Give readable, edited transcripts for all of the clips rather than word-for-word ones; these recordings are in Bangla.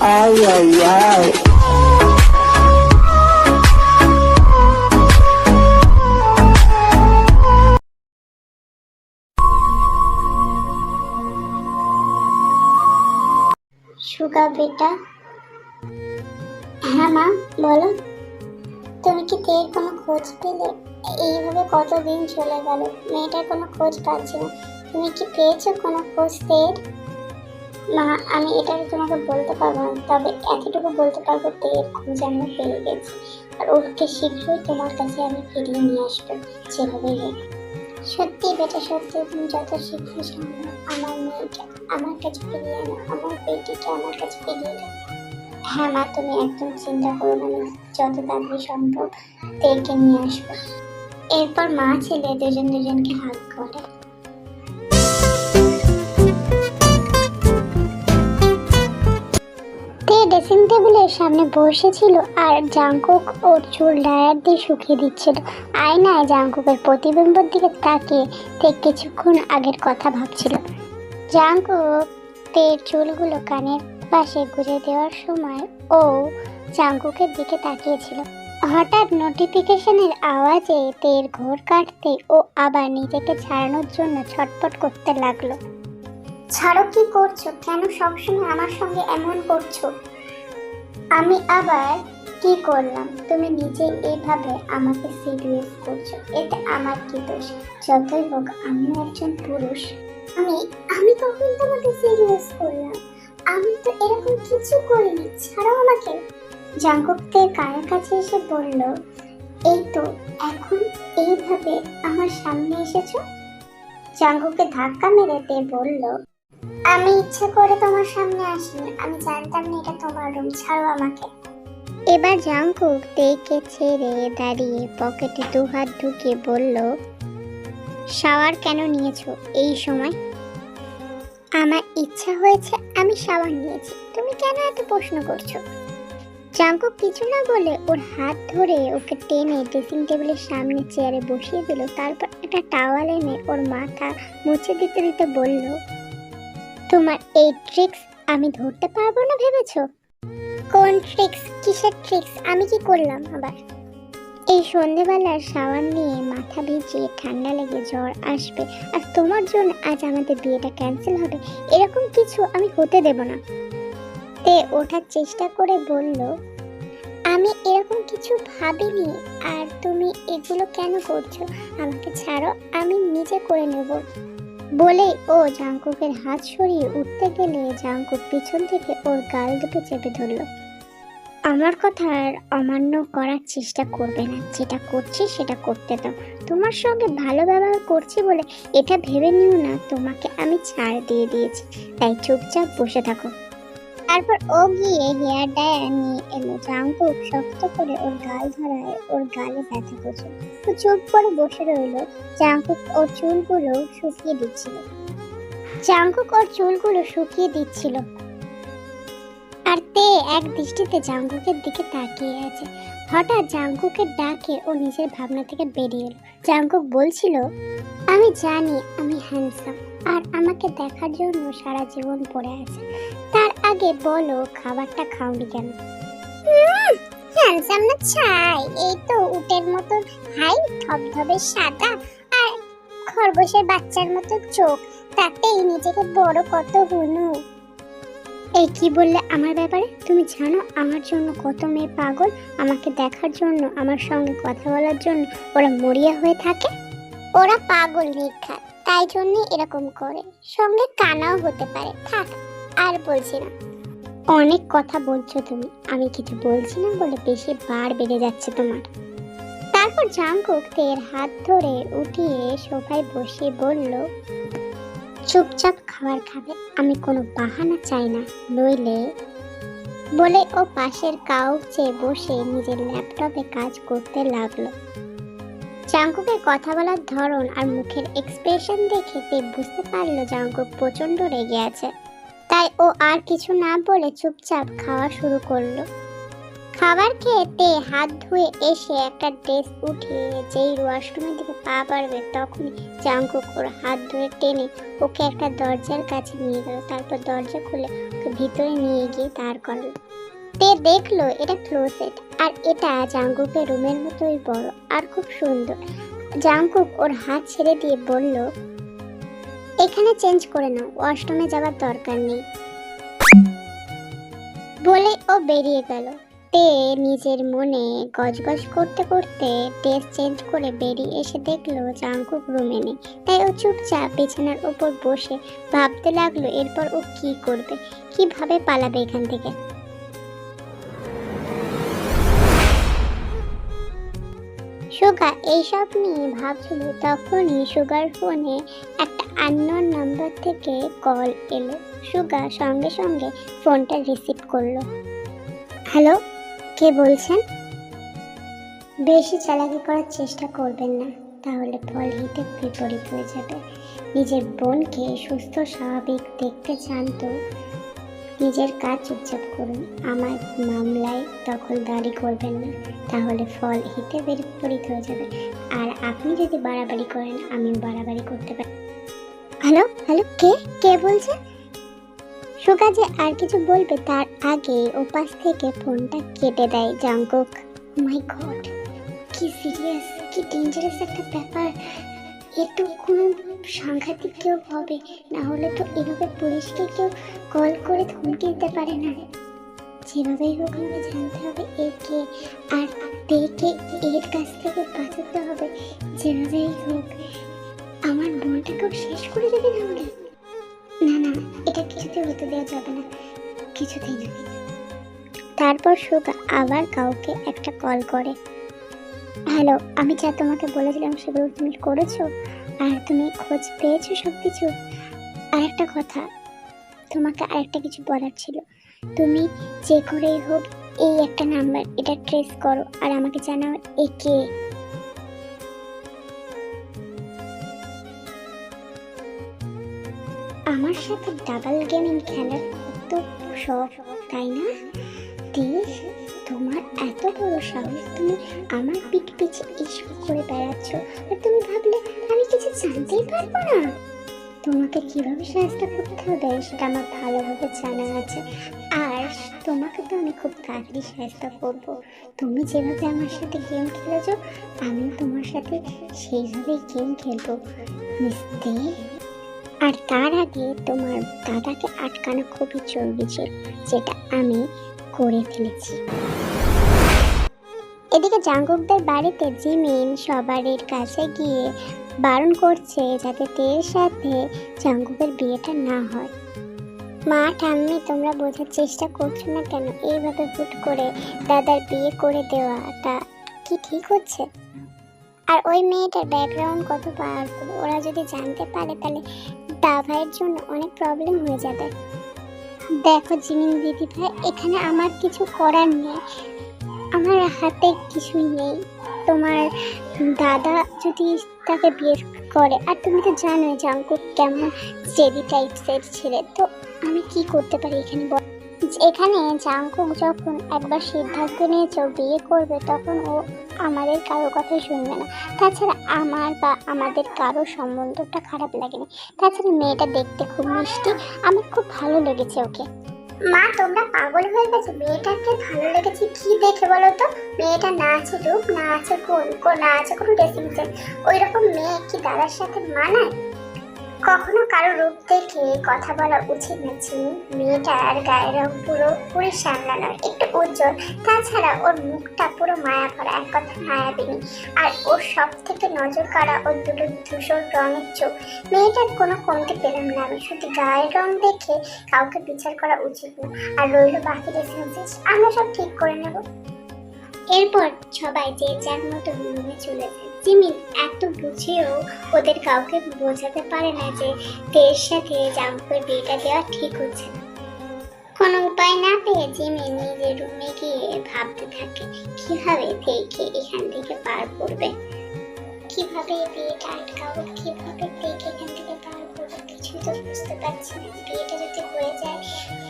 Ay, ay, ay. সুগা বেটা। হ্যাঁ মা, বলো। তুমি কি তের কোনো খোঁজ পেলে? এইভাবে কতদিন চলে গেল, মেয়েটার কোনো খোঁজ পাচ্ছি না। তুমি কি পেয়েছো কোনো খোঁজ তের? মা, আমি এটা তোমাকে বলতে পারবো না, তবে এতটুকু বলতে পারবো তের খোঁজ আমরা পেয়ে গেছি। আর ওকে শীঘ্রই তোমার কাছে আমি ফিরিয়ে নিয়ে আসবো, যেভাবেই হোক। সত্যি বেটা, সত্যি তুমি যত শীঘ্র সম্ভব আমার মেয়েকে আমার কাছে ফিরিয়ে আনো, আমার বেটিকে আমার কাছে ফিরিয়ে দাও। হ্যাঁ মা, তুমি একদম চিন্তা করো না, আমি যত তাড়াতাড়ি সম্ভব তেরকে নিয়ে আসবো। এরপর মা ছেলে দুজন দুজনকে হাত করে। তে ড্রেসিং টেবিলের সামনে বসেছিল আর জাংকুক ওর চুল ড্রায়ার দিয়ে শুকিয়ে দিচ্ছিল। আয়নায় জাংকুকের প্রতিবিম্বের দিকে তাকিয়ে তে কিছুক্ষণ আগের কথা ভাবছিল। জাংকুক তের চুলগুলো কানের পাশে গুঁজে দেওয়ার সময় ও জাংকুকের দিকে তাকিয়েছিল। হঠাৎ নোটিফিকেশনের আওয়াজে তের ঘোর কাটতে ও আবার নিজেকে ছাড়ানোর জন্য ছটফট করতে লাগলো। ছাড়ো, কি করছো? কেন সবসময় আমার সঙ্গে এমন করছো? আমি আবার কি করলাম? তুমি নিজে এইভাবে আমাকে সিরিয়াস করছো, এতে আমার কি দোষ? যতই হোক আমিও একজন পুরুষ। আমি আমি কখন তোমাকে সিরিয়াস করলাম? আমি তো এরকম কিছু করিনি, ছাড়ো আমাকে। জাংকুকের কানের কাছে এসে বলল, এই তো এখন এইভাবে আমার সামনে এসেছো। জাংকুকে ধাক্কা মেরে তে বলল, আমি ইচ্ছে করে তোমার সামনে আসিনি, আমি জানতাম না এটা তোমার রুম, ছাড়ো আমাকে। এবার জাংকুক তেকে ছেড়ে দাঁড়িয়ে পকেটে দু হাত ঢুকিয়ে বলল, শাওয়ার কেন নিয়েছো এই সময়? আমার ইচ্ছা হয়েছে, আমি শাওয়ার নিয়েছি, তুমি কেন এত প্রশ্ন করছো? জাংকুক কিছু না বলে ওর হাত ধরে ওকে টেনে ড্রেসিং টেবিলের সামনে চেয়ারে বসিয়ে দিল। তারপর একটা টাওয়াল এনে ওর মাথা মুছে দিতে দিতে বলল, তোমার এই ট্রিক্স আমি ধরতে পারবো না ভেবেছো? কোন ট্রিক্স? কিসের ট্রিক্স? আমি কি করলাম আবার? এই সন্ধেবেলার শাওয়ার নিয়ে মাথা ভিজিয়ে ঠান্ডা লেগে জ্বর আসবে আর তোমার জন্য আজ আমাদের বিয়েটা ক্যান্সেল হবে, এরকম কিছু আমি হতে দেব না। তে ওঠার চেষ্টা করে বলল, আমি এরকম কিছু ভাবিনি, আর তুমি এগুলো কেন করছো? আমাকে ছাড়ো, আমি নিজে করে নেব। বলেই ও জাংকুকের হাত সরিয়ে উঠতে গেলে জাংকুক পিছন থেকে ওর গাল দুটো চেপে ধরল। আমার কথা আর অমান্য করার চেষ্টা করবে না, যেটা করছি সেটা করতে দাও। তোমার সঙ্গে ভালো ব্যবহার করছি বলে এটা ভেবে নিও না তোমাকে আমি ছাড় দিয়ে দিয়েছি, তাই চুপচাপ বসে থাকো। তারপর ও গিয়ে হেয়ার ড্রায়ার নিয়ে এলো। জাংকুক শক্ত করে ওর গাল ধরায় ওর গালে ব্যথা করছে। তো চুপ করে বসে রইল। জাংকুক ওর চুলগুলো শুকিয়ে দিচ্ছিল। আর তে এক দৃষ্টিতে জাংকুকের দিকে তাকিয়ে আছে। হঠাৎ জাংকুকের ডাকে ও নিজের ভাবনা থেকে বেরিয়ে এলো। জাংকুক বলছিল, আমি জানি আমি হ্যান্ডসাম আর আমাকে দেখার জন্য সারা জীবন পড়ে আছে, তার আগে বলো খাবারটা খাওনি কেন? হ্যান্ডসাম না ছাই, এই তো উটের মতো হাই, ধবধবে সাদা আর খরগোশের বাচ্চার মতো চোখ, তাতেই নিজেকে বড় কত হুনু। এই কি বললে আমার ব্যাপারে? তুমি জানো আমার জন্য কত মেয়ে পাগল, আমাকে দেখার জন্য, আমার সঙ্গে কথা বলার জন্য ওরা মরিয়া হয়ে থাকে। ওরা পাগল নির্ঘাত, তাই জন্য এরকম করে, সঙ্গে কানাও হতে পারে। থাক, আর বলছি না। অনেক কথা বলছো তুমি, আমি কিছু বলছি না বলে বেশি বার বেড়ে যাচ্ছে তোমার। তারপর জাংকুক তের হাত ধরে উঠিয়ে সোফায় বসিয়ে বলল, চুপচাপ খাবার খাবে, আমি কোনো বাহানা চাই না, নইলে। বলে ও পাশের কাউচে বসে নিজের ল্যাপটপে কাজ করতে লাগলো। জাংকুকের কথা বলার ধরন আর মুখের এক্সপ্রেশন দেখে তে বুঝতে পারলো জাংকুক প্রচন্ড রেগে আছে। তাই ও আর কিছু না বলে চুপচাপ খাওয়া শুরু করলো। খাবার খেতে হাত ধুয়ে এসে একটা ড্রেস উঠিয়ে যেই ওয়াশরুমের দিকে পা বাড়বে তখনই জাংকুক ওর হাত ধরে টেনে ওকে একটা দরজার কাছে নিয়ে গেল। তারপর দরজা খুলে ওকে ভিতরে নিয়ে গিয়ে দাঁড় করালো। তে দেখলো এটা ক্লোজেট, আর এটা জাংকুকের রুমের মতোই বড় আর খুব সুন্দর। জাংকুক ওর হাত ছেড়ে দিয়ে বলল, এখানে চেঞ্জ করে নাও, ওয়াশরুমে যাবার দরকার নেই বলে ও বেরিয়ে গেল। তে নিজের মনে গজগজ করতে করতে ড্রেস চেঞ্জ করে বেরিয়ে এসে দেখলো জাংকুক রুমে নেই। তাই ও চুপচাপ বিছানার উপর বসে ভাবতে লাগলো এরপর ও কি করবে, কিভাবে পালাবে এখান থেকে। সুগা এইসব নিয়ে ভাবছিল তখনই সুগার ফোনে একটা আননোন নাম্বার থেকে কল এলো। সুগা সঙ্গে সঙ্গে ফোনটা রিসিভ করলো। হ্যালো, কে বলছেন? বেশি চালাকি করার চেষ্টা করবেন না, তাহলে ফল হিতে বিপরীত হয়ে যাবে। নিজের বোনকে সুস্থ স্বাভাবিক দেখতে চান তো নিজের কাজ চুপচাপ করুন। আমার মামলায় দখলদারি করবেন না, তাহলে ফল হিতে বিপরীত হয়ে যাবে। আর আপনি যদি বাড়াবাড়ি করেন আমিও বাড়াবাড়ি করতে পারি। হ্যালো হ্যালো, কে কে বলছেন? সুগা যে আর কিছু বলবে তার আগে ওপাশ থেকে ফোনটা কেটে দেয় জাংকুক। মাই গড, কি সিরিয়াস, কি ডেঞ্জারাস একটা ব্যাপার। একটু কোনো সাংঘাতিক কেউ হবে, না হলে তো এভাবে পুলিশকে কেউ কল করে ধমকি দিতে পারে না। যেভাবেই হোক আমাকে জানতে হবে এ কে, আর তেকে এর কাছ থেকে বাঁচাতে হবে। যেভাবেই হোক আমার বোনটাকেও শেষ করে দেবে না হলে। না না, এটা কিছুতেই হতে দেওয়া যাবে না, কিছুতেই না। তারপর সুগা আবার কাউকে একটা কল করে। হ্যালো, আমি যা তোমাকে বলেছিলাম সেগুলো তুমি করেছো? আর তুমি খোঁজ পেয়েছো সব কিছু? আর একটা কথা, তোমাকে আরেকটা কিছু বলার ছিল। তুমি যে করেই হোক এই একটা নাম্বার, এটা ট্রেস করো আর আমাকে জানাও এ কে। আমার সাথে ডাবল গেমিং খেলার কত শখ, তাই না? দেশ, তোমার এত বড় সাহস, তুমি আমার পিঠ পিছে এসব করে বেড়াচ্ছ আর তুমি ভাবলে আমি কিছু জানতেই পারবো না? তোমাকে কিভাবে সাহায্য করতে হবে সেটা আমার ভালোভাবে জানা আছে, আর তোমাকে তো আমি খুব তাড়াতাড়ি সাহায্য করবো। তুমি যেভাবে আমার সাথে গেম খেলেছো আমিও তোমার সাথে সেইভাবেই গেম খেলবো মিস্তি। আর তার আগে তোমার দাদাকে আটকানো খুবই জরুরি ছিল, যেটা আমি করে ফেলেছি। এদিকে জাংকুকদের বাড়িতে জিমিন সবারের কাছে গিয়ে বারণ করছে যাতে তের সাথে জাংকুকের বিয়েটা না হয়। মা ঠাম্মি, তোমরা বোঝার চেষ্টা করছো না কেন? এইভাবে হুট করে দাদার বিয়ে করে দেওয়াটা কি ঠিক হচ্ছে? আর ওই মেয়েটার ব্যাকগ্রাউন্ড কত পাওয়ারফুল, ওরা যদি জানতে পারে তাহলে দাভাইয়ের জন্য অনেক প্রবলেম হয়ে যাবে। দেখো জিমিন দিদি ভাই, এখানে আমার কিছু করার নেই, আমার হাতে কিছুই নেই। তোমার দাদা যদি তাকে বিয়ে করে, আর তুমি তো জানোই জাংকুক কেমন জেদি টাইপসের ছেলে, তো আমি কি করতে পারি এখানে? এখানে জাংকুক যখন একবার সিদ্ধান্ত নিয়েছে বিয়ে করবে তখন ও আমাদের কারো কথাই শুনবে না। তাছাড়া আমার বা আমাদের কারো সম্বন্ধটা খারাপ লাগেনি। তাছাড়া মেয়েটা দেখতে খুব মিষ্টি, আমার খুব ভালো লেগেছে ওকে। মা, তোমরা পাগল হয়ে গেছো? মেয়েটাকে ভালো লেগেছে কি দেখে বলো তো? মেয়েটা না আছে রূপ, না আছে গুণ, না আছে কোনো ড্রেসিং সেন্স, ওই রকম মেয়ে কি দাদার সাথে মানায়? কখনো কারো রূপ দেখে কথা বলা উচিত না। মেয়েটার গায়ের রং পুরোপুরি শ্যামলা নয়, একটু উজ্জ্বল। তাছাড়া ওর মুখটা পুরো মায়া ভরা, এক কথা মায়াবিনী। আর ওর সব থেকে নজর কাড়া ওর দুটো ধূসর রঙের চোখ। মেয়েটার কোনো কমতে পেলাম না আমি, শুধু গায়ের রং দেখে কাউকে বিচার করা উচিত না। আর রইল বাকি রেসপন্সেস আমরা সব ঠিক করে নেব। এরপর সবাই যে যার মতো রুমে চলে যায়। জিমিন এত বুঝেও ওদের কাউকে বোঝাতে পারে না যে তের সাথে জাংকুকের বিয়েটা দেওয়া ঠিক হচ্ছে না। কোনো উপায় না পেয়ে জিমিন নিজের রুমে গিয়ে ভাবতে থাকে কিভাবে তেকে এখান থেকে পার করবে, কিভাবে বিয়েটা আটকাবো, কিভাবে তেকে এখান থেকে পার করবো, কিছুই তো বুঝতে পারছি না, বিয়েটা যদি হয়ে যায়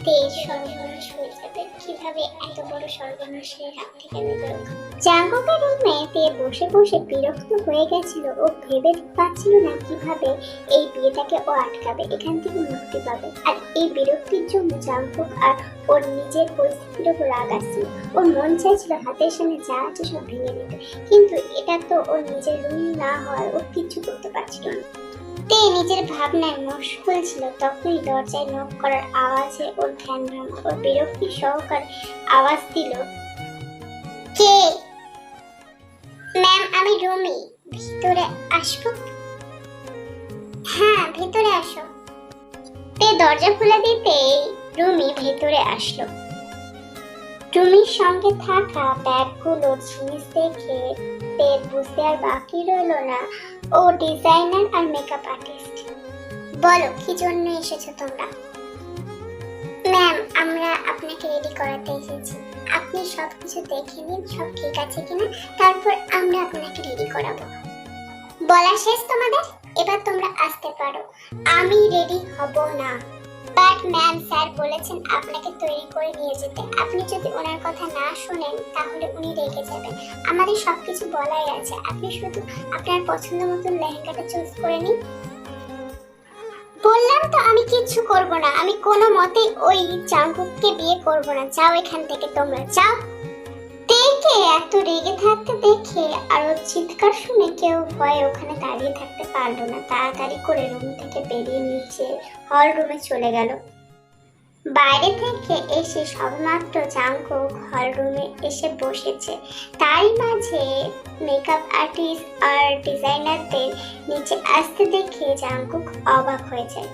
তেজ সর্বনাশ হয়ে যাবে। কিভাবে এত বড় সর্বনাশের হাত থেকে আমি বেরোবো? জাঙ্কুকের রুমে তে বসে বসে বিরক্ত হয়ে গেছিল। ও ভেবে পাচ্ছিল না কিভাবে এই বিয়েটাকে ও আটকাবে, এখান থেকে মুক্তি পাবে। আর এই বিরক্তির জন্য জাঙ্কুক আর ওর নিজের পরিস্থিতির উপর রাগ আসছিল। ওর মন চাইছিল হাতের সামনে যা আছে সব ভেঙে দিতে, কিন্তু এটা তো ওর নিজের রুম না হওয়ার ও কিছু করতে পারছিল না। তে নিজের ভাবনায় মশগুল ছিল, তখনই দরজায় নক করার আওয়াজে ওর ধ্যান ভাঙল। ওর বিরক্তি সহকারে আওয়াজ দিল, কে? ম্যাম, আমি রুমি, ভিতরে আসবো? হ্যাঁ, ভিতরে আসো। তে দরজা খুলে দিতেই রুমি ভেতরে আসলো। রুমির সঙ্গে থাকা ব্যাগগুলোর জিনিস দেখে তে বুঝতে আর বাকি রইলো না ও ডিজাইনার আর মেকআপ আর্টিস্ট। বলো, কি জন্য এসেছো তোমরা? ম্যাম, আমরা আপনাকে রেডি করাতে এসেছি। আপনি সবকিছু দেখে নিন সব ঠিক আছে কিনা, তারপর আমরা আপনাকে রেডি করাবো। বলা শেষ তোমাদের? এবার তোমরা আসতে পারো। আমি রেডি হব না। বাট ম্যাম, স্যার বলেছেন আপনাকে তৈরি করে নিয়ে যেতে। আপনি যদি ওনার কথা না শুনেন তাহলে উনি রেগে যাবেন। আমাদের সবকিছু বলাই আছে, আপনি শুধু আপনার পছন্দ মতো লেহেঙ্গাটা চুজ করে নিন। বললাম তো আমি কিচ্ছু করব না। আমি কোনো মতে ওই জাঙ্কুককে বিয়ে করব না। যাও এখান থেকে, তোমরা যাও। দেখে এত রেগে থাকতে দেখে আর ওর চিৎকার শুনে কেউ ভয়ে ওখানে দাঁড়িয়ে থাকতে পারলো না। তাড়াতাড়ি করে রুম থেকে বেরিয়ে নিচে হল রুমে চলে গেল। বাইরে থেকে এসে সবেমাত্র জাঙ্কুক হল রুমে এসে বসেছে, তারই মাঝে মেকআপ আর্টিস্ট আর ডিজাইনারদের নিচে আসতে দেখে জাঙ্কুক অবাক হয়ে যায়।